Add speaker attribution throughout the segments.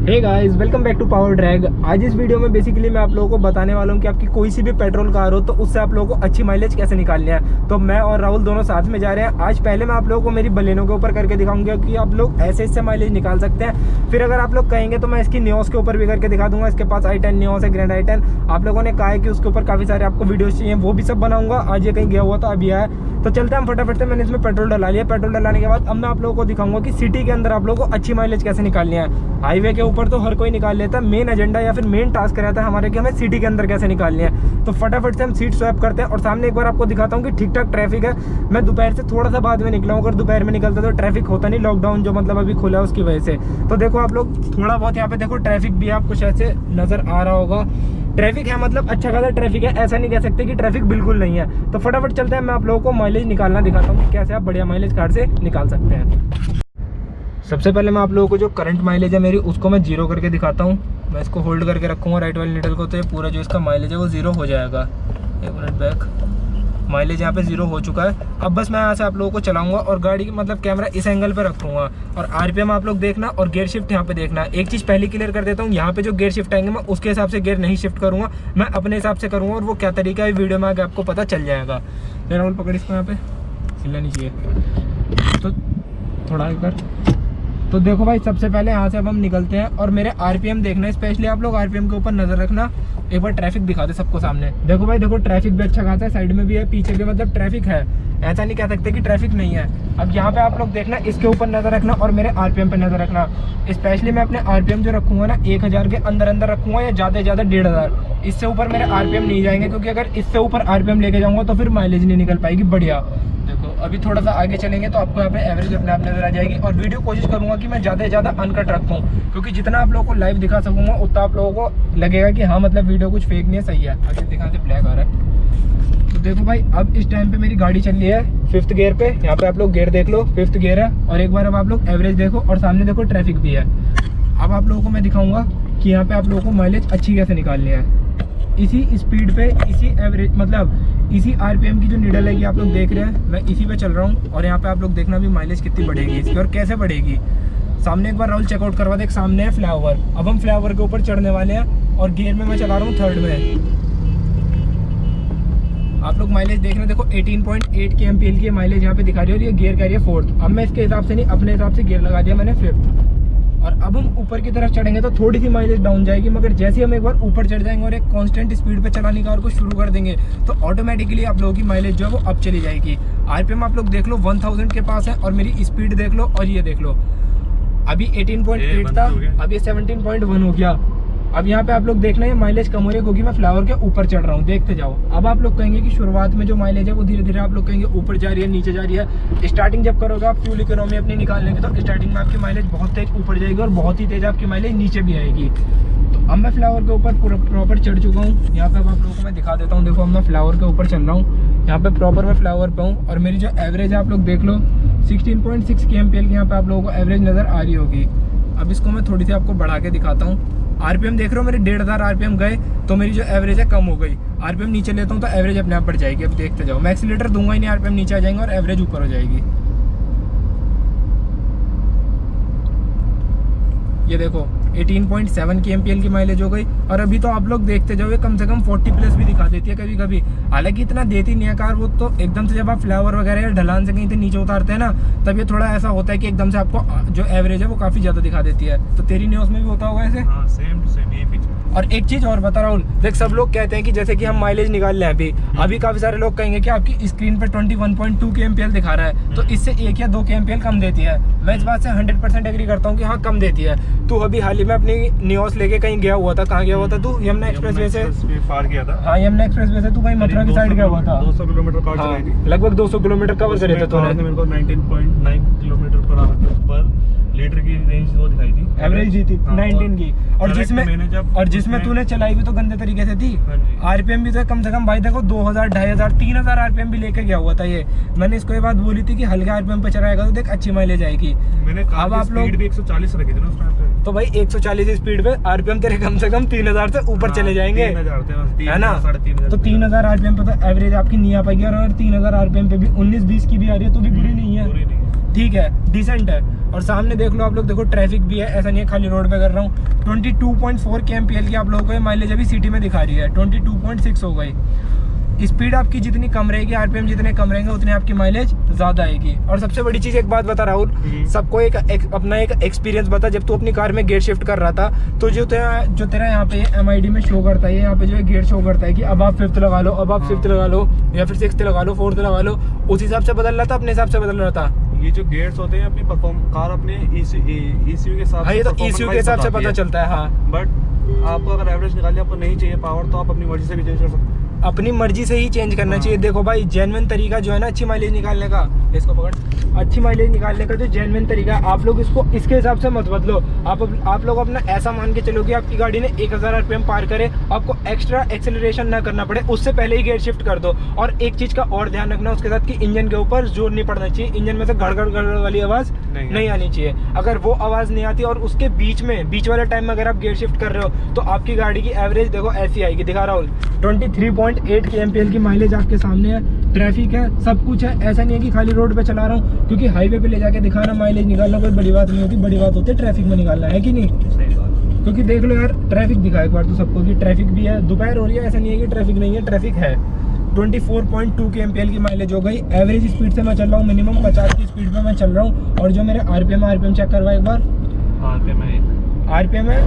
Speaker 1: Hey guys, welcome back to Power Drag. आज इस video में बेसिकली मैं आप लोगों को बताने वाला हूं कि आपकी कोई सी भी पेट्रोल कार हो तो उससे आप लोगों को अच्छी माइलेज कैसे निकालनी है। तो मैं और राहुल दोनों साथ में जा रहे हैं। आज पहले मैं आप लोगों को मेरी बलेनो के ऊपर करके दिखाऊंगा कि आप लोग ऐसे इससे माइलेज निकाल सकते हैं। फिर अगर आप लोग कहेंगे तो मैं इसकी नियोस के ऊपर भी करके दिखा दूंगा। इसके पास i10 नियोस है, ग्रैंड i10। आप लोगों ने कहा है कि उसके ऊपर काफी सारे आपको वीडियोस चाहिए, वो भी सब बनाऊंगा। आज ये कहीं गया हुआ था, अभी आया। तो चलते हैं हम फटाफट से। मैंने इसमें पेट्रोल डला लिया। पेट्रोल डलाने के बाद अब मैं आप लोगों को दिखाऊंगा कि सिटी के अंदर आप लोगों को अच्छी माइलेज कैसे निकालनी है। हाईवे के ऊपर तो हर कोई निकाल लेता है, मेन एजेंडा या फिर मेन टास्क रहता है हमारे कि हमें सिटी के अंदर कैसे निकालनी है। तो फटाफट से हम सीट स्वैप करते हैं और सामने एक बार आपको दिखाता हूँ कि ठीक ठाक ट्रैफिक है। मैं दोपहर से थोड़ा सा बाद में निकला हूँ। अगर दोपहर में निकलता तो ट्रैफिक होता नहीं, लॉकडाउन जो मतलब अभी खुला है उसकी वजह से। तो देखो आप लोग थोड़ा बहुत यहाँ पे देखो ट्रैफिक भी आपको शायद से नजर आ रहा होगा। ट्रैफिक है, मतलब अच्छा खासा ट्रैफिक है, ऐसा नहीं कह सकते कि ट्रैफिक बिल्कुल नहीं है। तो फटाफट चलते हैं, मैं आप लोगों को माइलेज निकालना दिखाता हूँ कि कैसे आप बढ़िया माइलेज कार से निकाल सकते हैं। सबसे पहले मैं आप लोगों को जो करंट माइलेज है मेरी उसको मैं 0 करके दिखाता हूँ। मैं इसको होल्ड करके रखूँगा राइट वाली नीडल को, तो ये पूरा जो इसका माइलेज है वो 0 हो जाएगा। एक मिनट बैक, माइलेज यहाँ पे 0 हो चुका है। अब बस मैं यहाँ से आप लोगों को चलाऊंगा और गाड़ी की मतलब कैमरा इस एंगल पे रखूँगा और आरपीएम आप लोग देखना और गियर शिफ्ट यहाँ पे देखना। एक चीज़ पहले क्लियर कर देता हूँ, यहाँ पे जो गियर शिफ्ट आएंगे मैं उसके हिसाब से गियर नहीं शिफ्ट करूँगा, मैं अपने हिसाब से करूँगा। और वो क्या तरीका है वीडियो में आगे आपको पता चल जाएगा। राहुल पकड़ इसको, यहाँ पे हिलना नहीं चाहिए, तो थोड़ा एक बार। तो देखो भाई, सबसे पहले यहाँ से अब हम निकलते हैं और मेरे आरपीएम देखना है। स्पेशली आप लोग आरपीएम के ऊपर नजर रखना। एक बार ट्रैफिक दिखा दे सबको सामने। देखो भाई, देखो ट्रैफिक भी अच्छा खासा है, साइड में भी है, पीछे भी मतलब ट्रैफिक है। ऐसा नहीं कह सकते कि ट्रैफिक नहीं है। अब यहाँ पे आप लोग देखना, इसके ऊपर नजर रखना और मेरे आरपीएम पे नजर रखना। स्पेशली मैं अपने आरपीएम जो रखूंगा ना 1000 के अंदर अंदर रखूंगा या ज्यादा से ज्यादा 1500। इससे ऊपर मेरे आरपीएम नहीं जाएंगे, क्योंकि अगर इससे ऊपर आरपीएम लेके जाऊंगा तो फिर माइलेज नहीं निकल पाएगी बढ़िया। देखो अभी थोड़ा सा आगे चलेंगे तो आपको यहाँ पे एवरेज अपने आप नजर आ जाएगी। और वीडियो कोशिश करूंगा कि मैं ज़्यादा से ज़्यादा अनकट रखूँ, क्योंकि जितना आप लोगों को लाइव दिखा सकूंगा उतना आप लोगों को लगेगा कि हाँ मतलब वीडियो कुछ फेक नहीं है, सही है। आगे दिखा से ब्लैक आ रहा है। तो देखो भाई, अब इस टाइम पे मेरी गाड़ी चल रही है 5th गियर पे। यहाँ पे आप लोग गियर देख लो, 5th गियर है। और एक बार अब आप लोग एवरेज देखो और सामने देखो ट्रैफिक भी है। अब आप लोगों को मैं दिखाऊंगा कि यहाँ पे आप लोगों को माइलेज अच्छी कैसे निकालनी है। इसी स्पीड पे, इसी एवरेज मतलब इसी आरपीएम की जो नीडल है कि आप लोग देख रहे हैं, मैं इसी पे चल रहा हूँ। और यहाँ पे आप लोग देखना भी माइलेज कितनी बढ़ेगी इसकी और कैसे बढ़ेगी। सामने एक बार राहुल चेकआउट करवा दे। एक सामने है फ्लाईओवर, अब हम फ्लाईओवर के ऊपर चढ़ने वाले हैं और गियर में मैं चला रहा हूँ 3rd में। आप लोग माइलेज देख रहे हैं, देखो 18.8 kmpl की माइलेज यहाँ पे दिखा रही है और ये गियर कह रही है 4th। अब मैं इसके हिसाब से नहीं, अपने हिसाब से गियर लगा दिया मैंने 5th। और अब हम ऊपर की तरफ चढ़ेंगे तो थोड़ी सी माइलेज डाउन जाएगी, मगर जैसे हम एक बार ऊपर चढ़ जाएंगे और एक कांस्टेंट स्पीड पे चलाने का और को शुरू कर देंगे तो ऑटोमेटिकली आप लोगों की माइलेज जो है वो अब चली जाएगी। आरपीएम आप लोग देख लो 1000 के पास है और मेरी स्पीड देख लो और ये देख लो, अभी 18.8 था, अभी 17.1 हो गया। अब यहाँ पे आप लोग देखना है माइलेज कम हो रही है क्योंकि मैं फ्लावर के ऊपर चढ़ रहा हूँ, देखते जाओ। अब आप लोग कहेंगे कि शुरुआत में जो माइलेज है वो धीरे धीरे आप लोग कहेंगे ऊपर जा रही है, नीचे जा रही है। स्टार्टिंग जब करोगे आप फ्यूल इकोनॉमी अपनी निकालने की, तो स्टार्टिंग में आपकी माइलेज बहुत तेज ऊपर जाएगी और बहुत ही तेज आपकी माइलेज नीचे भी आएगी। तो अब मैं फ्लावर के ऊपर पूरा प्रॉपर चढ़ चुका हूँ। यहाँ पे अब आप लोगों को मैं दिखा देता हूँ। देखो अब मैं फ्लावर के ऊपर चल रहा हूँ, यहाँ पे प्रॉपर मैं फ्लावर पे हूँ और मेरी जो एवरेज है आप लोग देख लो 16.6 kmpl की यहाँ पे आप लोगों को एवरेज नजर आ रही होगी। अब इसको मैं थोड़ी सी आपको बढ़ा के दिखाता हूँ। आरपीएम देख रहे हो मेरे 1500 आरपीएम गए तो मेरी जो एवरेज है कम हो गई। आरपीएम नीचे लेता हूँ तो एवरेज अपने आप बढ़ जाएगी। अब देखते जाओ, मैं एक्सीलेटर दूंगा ही नहीं, आरपीएम नीचे आ जाएंगे और एवरेज ऊपर हो जाएगी। ये देखो 18.7 kmpl की माइलेज हो गई। और अभी तो आप लोग देखते जाओ ये कम से कम 40+ भी दिखा देती है कभी कभी। हालांकि इतना देती नहीं है कार वो, तो एकदम से जब आप फ्लावर वगैरह या ढलान से कहीं से नीचे उतारते हैं ना, तब ये थोड़ा ऐसा होता है कि एकदम से आपको जो एवरेज है वो काफी ज्यादा दिखा देती है। तो तेरी न्यूज़ में भी होता होगा ऐसे?
Speaker 2: हाँ, सेम टू सेम यही पिक्चर।
Speaker 1: और एक चीज और बता राहुल, देख सब लोग कहते हैं कि जैसे कि हम माइलेज निकाल लें अभी काफी सारे लोग कहेंगे कि आपकी स्क्रीन पे 21.2 kmpl दिखा रहा है तो इससे 1 या 2 kmpl कम देती है। मैं इस बात से 100% एग्री करता हूँ कि हाँ कम देती है। तू अभी हाल ही में अपनी नियोस लेके कहीं गया हुआ था, कहाँ गया हुआ था तू? यमुना एक्सप्रेसवे से
Speaker 2: पार किया था।
Speaker 1: हाँ, यमुना एक्सप्रेसवे से तू कहीं मथुरा की साइड गया हुआ था।
Speaker 2: 200 किलोमीटर कार चलाई थी।
Speaker 1: लगभग 200 किलोमीटर कवर करे थे तूने।
Speaker 2: मेरे को 19.9 किलोमीटर पर लीटर की रेंज वो दिखाई थी,
Speaker 1: एवरेज दी थी 19 की। और जिसमें तूने चलाई भी तो गंदे तरीके से थी। आरपीएम भी तो कम से कम भाई देखो 2000, 2500, 3000 आरपीएम भी लेके गया हुआ था ये। मैंने इसको ये बात बोली थी कि हल्के आरपीएम पे चलाएगा तो देख अच्छी माइलेज आएगी।
Speaker 2: मैंने अब आप लोग 140 रखी थी ना उस टाइम पे,
Speaker 1: तो भाई 140 स्पीड पे आरपीएम तेरे कम से कम 3000 से ऊपर चले जाएंगे, है ना? तो 3000 आरपीएम पे तो एवरेज आपकी नहीं आ पाएगी। और अगर 3000 आरपीएम पे भी 19-20 की भी आ रही है तो भी बुरी नहीं है। ठीक है, डिसेंट है। और सामने देख लो आप लोग, देखो ट्रैफिक भी है, ऐसा नहीं है खाली रोड पे कर रहा हूँ। 22.4 kmpl की आप लोगों को ये माइलेज अभी सिटी में दिखा रही है, 22.6 हो गई। स्पीड आपकी जितनी कम रहेगी, आरपीएम जितने कम रहेंगे, उतनी आपकी माइलेज ज़्यादा आएगी। और सबसे बड़ी चीज़ एक बात बता राहुल, सबको एक अपना एक एक्सपीरियंस बता। जब तू अपनी कार में गियर शिफ्ट कर रहा था तो जो तेरा यहाँ पे MID में शो करता है, यहाँ पे जो है गियर शो करता है कि अब आप 5th लगा लो, अब आप 5th लगा लो, या फिर 6th लगा लो, 4th लगा लो, उस हिसाब से बदल रहा था, अपने हिसाब से बदल रहा था।
Speaker 2: ये जो गेट्स होते हैं अपनी कार अपने ECU के साथ,
Speaker 1: हाँ, ये तो ECU के हिसाब से पता चलता है। हाँ,
Speaker 2: बट आपको अगर एवरेज निकालनी, आपको नहीं चाहिए पावर, तो आप अपनी मर्जी से भी चेंज कर सकते हैं।
Speaker 1: अपनी मर्जी से ही चेंज करना चाहिए। देखो भाई, जेन्युइन तरीका जो है ना अच्छी माइलेज निकालने का, इसको पकड़, अच्छी माइलेज निकालने का जो जेन्युइन तरीका है, आप लोग इसको इसके हिसाब से मत बदलो। आप लोग अपना ऐसा मान के चलो कि आपकी गाड़ी ने 1000 RPM पार करे, आपको एक्स्ट्रा एक्सेलरेशन ना करना पड़े, उससे पहले ही गियर शिफ्ट कर दो। और एक चीज का और ध्यान रखना उसके साथ कि इंजन के ऊपर जोर नहीं पड़ना चाहिए, इंजन में से गड़गड़ गड़गड़ वाली आवाज नहीं आनी चाहिए। अगर वो आवाज नहीं आती और उसके बीच वाले टाइम में अगर आप गियर शिफ्ट कर रहे हो, तो आपकी गाड़ी की एवरेज देखो ऐसी आएगी। दिखा राहुल, 23.8 kmpl की माइलेज आपके सामने है। ट्रैफिक है, सब कुछ है, ऐसा नहीं है कि खाली रोड पे चला रहा हूँ, क्योंकि हाईवे पे ले जाके दिखाना माइलेज निकालना कोई बड़ी बात नहीं होती। बड़ी बात होती है ट्रैफिक में निकालना, है कि नहीं? क्योंकि देख लो यार, ट्रैफिक दिखा एक बार तो सबको कि ट्रैफिक भी है, दोपहर हो रही है, ऐसा नहीं है कि ट्रैफिक नहीं है, ट्रैफिक है। 24.2 kmpl की माइलेज हो गई। एवरेज स्पीड से मैं चल रहा हूँ, मिनिमम 50 की स्पीड पे मैं चल रहा हूँ। और जो मेरे आरपीएम चेक करवा एक बार। आरपीएम है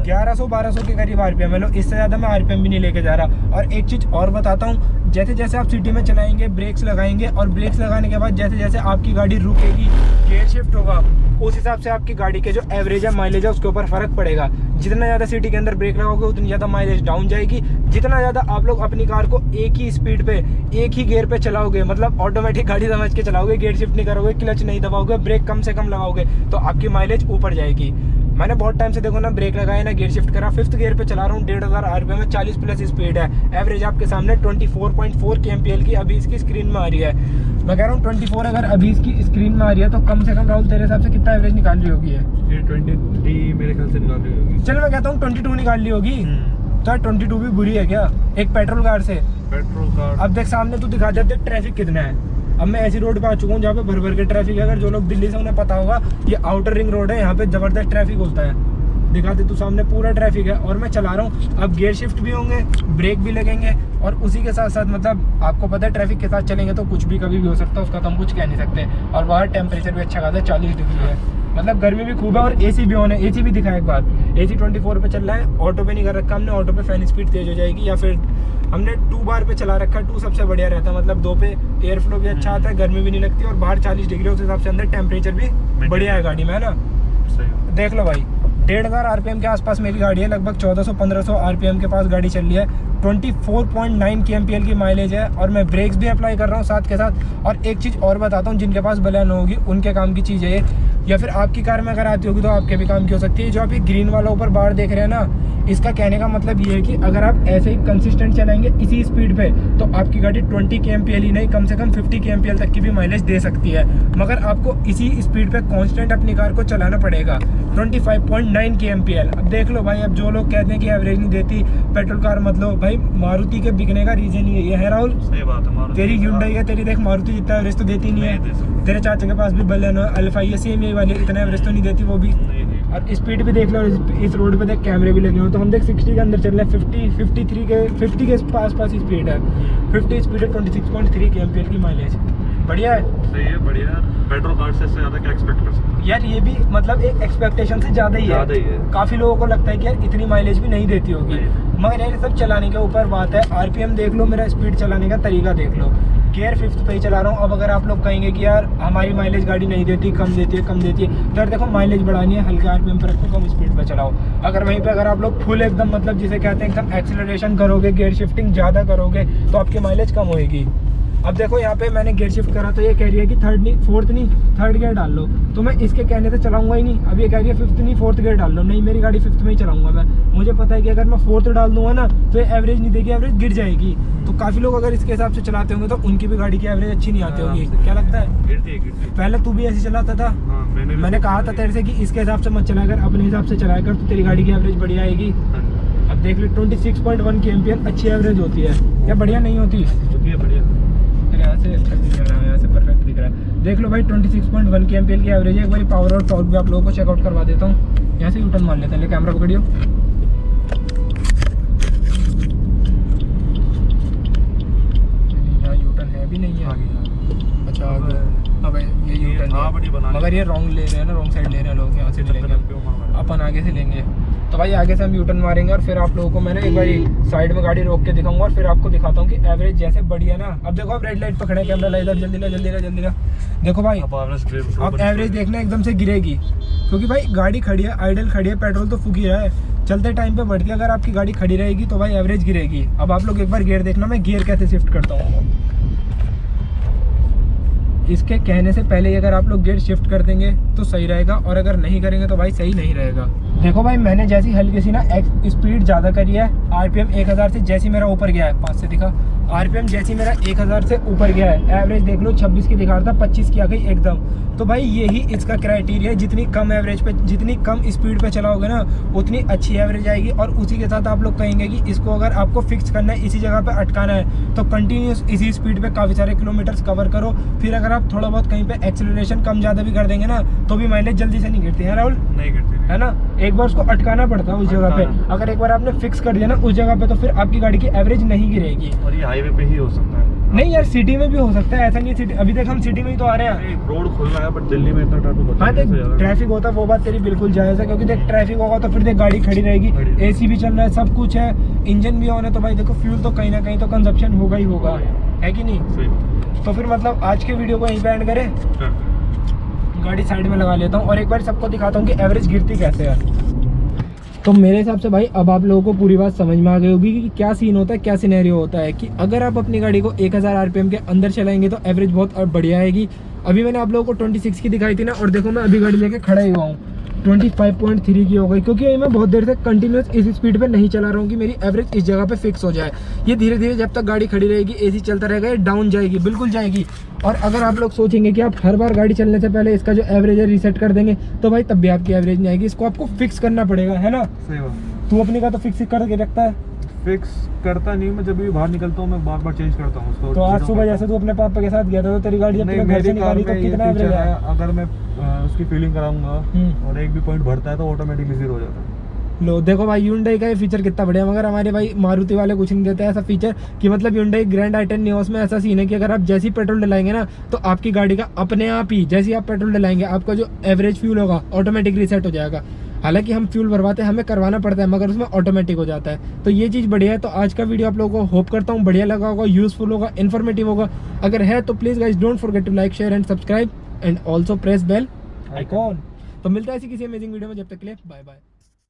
Speaker 1: 1100-1200 के करीब आरपीएम है। लो, इससे ज़्यादा मैं आरपीएम भी नहीं लेके जा रहा। और एक चीज़ और बताता हूँ, जैसे जैसे आप सिटी में चलाएंगे, ब्रेक्स लगाएंगे, और ब्रेक्स लगाने के बाद जैसे जैसे आपकी गाड़ी रुकेगी, गियर शिफ्ट होगा, उस हिसाब से आपकी गाड़ी के जो एवरेज है, माइलेज है, उसके ऊपर फर्क पड़ेगा। जितना ज़्यादा सिटी के अंदर ब्रेक लगाओगे, उतनी ज़्यादा माइलेज डाउन जाएगी। जितना ज़्यादा आप लोग अपनी कार को एक ही स्पीड पे, एक ही गियर पे चलाओगे, मतलब ऑटोमेटिक गाड़ी समझ के चलाओगे, गियर शिफ्ट नहीं करोगे, क्लच नहीं दबाओगे, ब्रेक कम से कम लगाओगे, तो आपकी माइलेज ऊपर जाएगी। मैंने बहुत टाइम से देखो ना ब्रेक लगाया ना गियर शिफ्ट करा, 5th गियर पे चला रहा हूँ, 1500 RPM में, 40+ स्पीड है। एवरेज आपके सामने 24.4 kmpl की अभी इसकी स्क्रीन में आ रही है। मैं कह रहा हूँ 24 अगर अभी इसकी स्क्रीन में आ रही है, तो कम से कम राहुल तेरे हिसाब से कितना एवरेज निकाल रही होगी?
Speaker 2: 23 मेरे ख्याल से निकाल रही होगी।
Speaker 1: चल मैं कहता हूँ 22 निकाल ली होगी। तो 22 भी बुरी है क्या एक पेट्रोल कार से?
Speaker 2: पेट्रोल कार अब
Speaker 1: देख सामने तू दिखा दे ट्रैफिक कितना है। अब मैं ऐसी रोड पे आ चुका हूँ जहाँ पे भर भर के ट्रैफिक है। अगर जो लोग दिल्ली से उन्हें पता होगा, ये आउटर रिंग रोड है, यहाँ पे जबरदस्त ट्रैफिक होता है। दिखाते तू सामने पूरा ट्रैफिक है, और मैं चला रहा हूँ। अब गियर शिफ्ट भी होंगे, ब्रेक भी लगेंगे, और उसी के साथ साथ मतलब आपको पता है ट्रैफिक के साथ चलेंगे तो कुछ भी कभी भी हो सकता है, उसका तो हम कुछ कह नहीं सकते। और बाहर टेम्परेचर भी अच्छा खासा है, 40 डिग्री है, मतलब गर्मी भी खूब है। और AC भी ऑन है, AC भी दिखा एक बार, AC 24 पे चल रहा है। ऑटो पे नहीं कर रखा हमने, ऑटो पे फैन स्पीड तेज हो जाएगी, या फिर हमने 2 बार पे चला रखा है। 2 सबसे बढ़िया रहता है, मतलब 2 पे एयर फ्लो भी अच्छा आता है, गर्मी भी नहीं लगती, और बाहर 40 डिग्री, उस हिसाब से अंदर टेम्परेचर भी बढ़िया है गाड़ी में, है ना? देख लो भाई, 1500 RPM के आसपास मेरी गाड़ी है, लगभग 1400-1500 RPM के पास गाड़ी चल रही है। 24.9 kmpl की माइलेज है, और मैं ब्रेक्स भी अप्लाई कर रहा हूँ साथ के साथ। और एक चीज़ और बताता हूँ, जिनके पास बलेनो होगी उनके काम की चीज़ है ये, या फिर आपकी कार में अगर आती होगी तो आपके भी काम की हो सकती है। जो आप ये ग्रीन वाला ऊपर बार देख रहे हैं ना, इसका कहने का मतलब ये है कि अगर आप ऐसे ही कंसिस्टेंट चलाएंगे इसी स्पीड पे, तो आपकी गाड़ी 20 kmpl ही नहीं, कम से कम 50 kmpl तक की भी माइलेज दे सकती है। मगर आपको इसी स्पीड पे कांस्टेंट अपनी कार को चलाना पड़ेगा। 25.9 kmpl। अब देख लो भाई, अब जो लोग कहते हैं कि एवरेज नहीं देती पेट्रोल कार, मतलब भाई मारुति के बिकने का रीजन ये है राहुल।
Speaker 2: सही बात है, मारुति
Speaker 1: तेरी Hyundai है, तेरी देख मारुति जितना एवरेज तो देती नहीं है। तेरे चाचा के पास भी बलेनो है, अल्फा ये सेम यही वाली, इतना एवरेज तो नहीं देती वो भी। और स्पीड भी देख लो, इस रोड पे देख कैमरे भी लगे हुए, तो हम देख 60 के अंदर चल रहे हैं। 50 के पास ही स्पीड है, 50 स्पीड है, 26.3 kmpl की माइलेज। बढ़िया है,
Speaker 2: सही है, बढ़िया। पेट्रोल कार से ज़्यादा क्या एक्सपेक्ट कर सकते हैं
Speaker 1: यार? ये भी मतलब एक एक्सपेक्टेशन से ज़्यादा ही है। काफ़ी लोगों को लगता है कि यार इतनी माइलेज भी नहीं देती होगी, मगर यार सब चलाने के ऊपर बात है। RPM देख लो, मेरा स्पीड चलाने का तरीका देख लो, गियर 5th पे ही चला रहा हूँ। अब अगर आप लोग कहेंगे कि यार हमारी माइलेज गाड़ी नहीं देती, कम देती है, तो यार देखो माइलेज बढ़ानी है, हल्का RPM पर रखो, कम स्पीड पे चलाओ। अगर वहीं पे अगर आप लोग फुल एकदम मतलब जिसे कहते हैं एकदम एक्सीलरेशन करोगे, गियर शिफ्टिंग ज़्यादा करोगे, तो आपकी माइलेज कम होएगी। अब देखो यहाँ पे मैंने गियर शिफ्ट करा, तो ये कह रही है कि थर्ड गियर डाल लो, तो मैं इसके कहने से चलाऊंगा ही नहीं। अब ये कह रही है 5th नहीं 4th गियर डाल लो, नहीं मेरी गाड़ी 5th में ही चलाऊंगा मैं। मुझे पता है कि अगर मैं 4th डाल दूंगा ना तो ये एवरेज नहीं देगी, एवरेज गिर जाएगी। तो काफ़ी लोग अगर इसके हिसाब से चलाते होंगे तो उनकी भी गाड़ी की एवरेज अच्छी नहीं आती होगी। क्या लगता है?
Speaker 2: गिरती।
Speaker 1: पहले तू भी ऐसे चलाता था। मैंने कहा था तेरे से कि इसके हिसाब से मत चलाया कर, अपने हिसाब से चलाया कर, तो तेरी गाड़ी की एवरेज बढ़िया आएगी। अब देख लो 26.1 kmpl अच्छी एवरेज होती है, क्या बढ़िया नहीं होती?
Speaker 2: बढ़िया।
Speaker 1: यहाँ से देख लो भाई 26.1 kmpl की एवरेज है। एक बार पावर और टॉर्क भी आप लोगों को चेकआउट करवा देता हूँ। यहाँ से यूटर्न मान लेते हैं, ले कैमरा पकड़ियो। यहाँ यूटर्न है भी नहीं है आगे। अच्छा आगे, हाँ भाई ये यूटर्न है, मगर ये रॉन्ग ले रहे हैं ना, रॉन्ग साइड ले रहे हैं लोग। यहाँ से लेंगे अपन, आगे से लेंगे। तो भाई आगे से हम यूटर्न मारेंगे और फिर आप लोगों को मैंने एक बार साइड में गाड़ी रोक के दिखाऊंगा और फिर आपको दिखाता हूँ कि एवरेज जैसे बढ़िया ना। अब देखो आप रेड लाइट पर खड़े, कैमरा लाइट, जल्दी ना जल्दी ना जल्दी ना। देखो भाई अब एवरेज देखना एकदम से गिरेगी, क्योंकि भाई गाड़ी खड़ी है, आइडल खड़ी है, पेट्रोल तो फूक ही रहा है, चलते टाइम पे बढ़ती है। अगर आपकी गाड़ी खड़ी रहेगी तो भाई एवरेज गिरेगी। अब आप लोग एक बार गियर देखना, मैं गियर कैसे शिफ्ट करता हूँ। इसके कहने से पहले अगर आप लोग गियर शिफ्ट कर देंगे तो सही रहेगा, और अगर नहीं करेंगे तो भाई सही नहीं रहेगा। देखो भाई मैंने जैसी हल्की सी ना स्पीड ज़्यादा करी है, आरपीएम 1000 से जैसी मेरा ऊपर गया है, 5 से दिखा, आरपीएम जैसी मेरा 1000 से ऊपर गया है, एवरेज देख लो 26 की दिखा रहा था, 25 की आ गई एकदम। तो भाई यही इसका क्राइटेरिया है, जितनी कम एवरेज पे, जितनी कम स्पीड पे चलाओगे ना उतनी अच्छी एवरेज आएगी। और उसी के साथ आप लोग कहेंगे कि इसको अगर आपको फिक्स करना है, इसी जगह पे अटकाना है, तो कंटिन्यूस इसी स्पीड पे काफ़ी सारे किलोमीटर्स कवर करो। फिर अगर आप थोड़ा बहुत कहीं पे एक्सेलरेशन कम ज़्यादा भी कर देंगे ना तो भी माइलेज जल्दी से नहीं गिरती है राहुल,
Speaker 2: नहीं गिरती
Speaker 1: है ना। एक बार उसको अटकाना पड़ता है उस जगह पे। अगर एक बार आपने फिक्स कर दिया ना उस जगह पे तो फिर आपकी गाड़ी की एवरेज नहीं गिरेगी।
Speaker 2: और ये हाईवे पे ही हो सकता है।
Speaker 1: नहीं यार सिटी में भी हो सकता है, ऐसा नहीं। सिटी अभी तक हम सिटी में ही तो आ रहे हैं,
Speaker 2: रोड खुल रहा है, बट दिल्ली में इतना ट्रैफिक होता है।
Speaker 1: हाँ देख ट्रैफिक होता है, वो बात तेरी बिल्कुल जायज़ है, क्योंकि देख ट्रैफिक होगा तो फिर देख गाड़ी खड़ी रहेगी, एसी भी चल रहा है, सब कुछ है, इंजन भी ऑन है, तो भाई देखो फ्यूल तो कहीं ना कहीं तो कंजप्शन होगा ही होगा, है कि नहीं। तो फिर मतलब आज के वीडियो को यहीं पे एंड करें, गाड़ी साइड में लगा लेता हूँ और एक बार सबको दिखाता हूँ कि एवरेज गिरती कैसे है। तो मेरे हिसाब से भाई अब आप लोगों को पूरी बात समझ में आ गई होगी कि क्या सीन होता है, क्या सिनेरियो होता है, कि अगर आप अपनी गाड़ी को 1000 आरपीएम के अंदर चलाएंगे तो एवरेज बहुत बढ़िया आएगी। अभी मैंने आप लोगों को 26 की दिखाई थी ना, और देखो मैं अभी गाड़ी लेके खड़ा ही हुआ हूँ, 25.3 की हो गई, क्योंकि मैं बहुत देर से कंटिन्यूस इस स्पीड पे नहीं चला रहा हूँ कि मेरी एवरेज इस जगह पे फिक्स हो जाए। ये धीरे धीरे जब तक गाड़ी खड़ी रहेगी, एसी चलता रहेगा, ये डाउन जाएगी, बिल्कुल जाएगी। और अगर आप लोग सोचेंगे कि आप हर बार गाड़ी चलने से पहले इसका जो एवरेज है रीसेट कर देंगे तो भाई तब भी आपकी एवरेज नहीं आएगी। इसको आपको फिक्स करना पड़ेगा, है ना।
Speaker 2: सही बात।
Speaker 1: तू अपनी का तो फिक्स करके रखता है?
Speaker 2: फिक्स करता नहीं, मैं जब भी बाहर निकलता हूँ मैं बार बार चेंज करता हूँ उसको।
Speaker 1: तो आज सुबह जैसे तू अपने पापा के साथ गया था तो तेरी गाड़ी जब घर से निकाली तो कितना एवरेज है?
Speaker 2: अगर मैं उसकी फीलिंग कराऊंगा और एक भी पॉइंट भरता है तो ऑटोमेटिकली 0 हो जाता है।
Speaker 1: लो देखो भाई Hyundai का ये फीचर कितना बढ़िया, मगर हमारे भाई मारुति वाले कुछ नहीं देते ऐसा फीचर, कि मतलब Hyundai ग्रैंड i10 Nios में ऐसा सीन है कि अगर आप जैसी पेट्रोल डलाएंगे ना तो आपकी गाड़ी का अपने आप ही, जैसे आप पेट्रोल डलाएंगे आपका जो एवरेज फ्यूल होगा ऑटोमेटिक रीसेट हो जाएगा। हालांकि हम फ्यूल भरवाते हैं, हमें करवाना पड़ता है, मगर उसमें ऑटोमेटिक हो जाता है। तो ये चीज़ बढ़िया है। तो आज का वीडियो आप लोगों को होप करता हूँ बढ़िया लगा होगा, यूजफुल होगा, इन्फॉर्मेटिव होगा। अगर है तो please guys don't forget to like, share and subscribe and also press bell icon. तो मिलता है ऐसी किसी अमेजिंग वीडियो में, जब तक के लिए बाय बाय।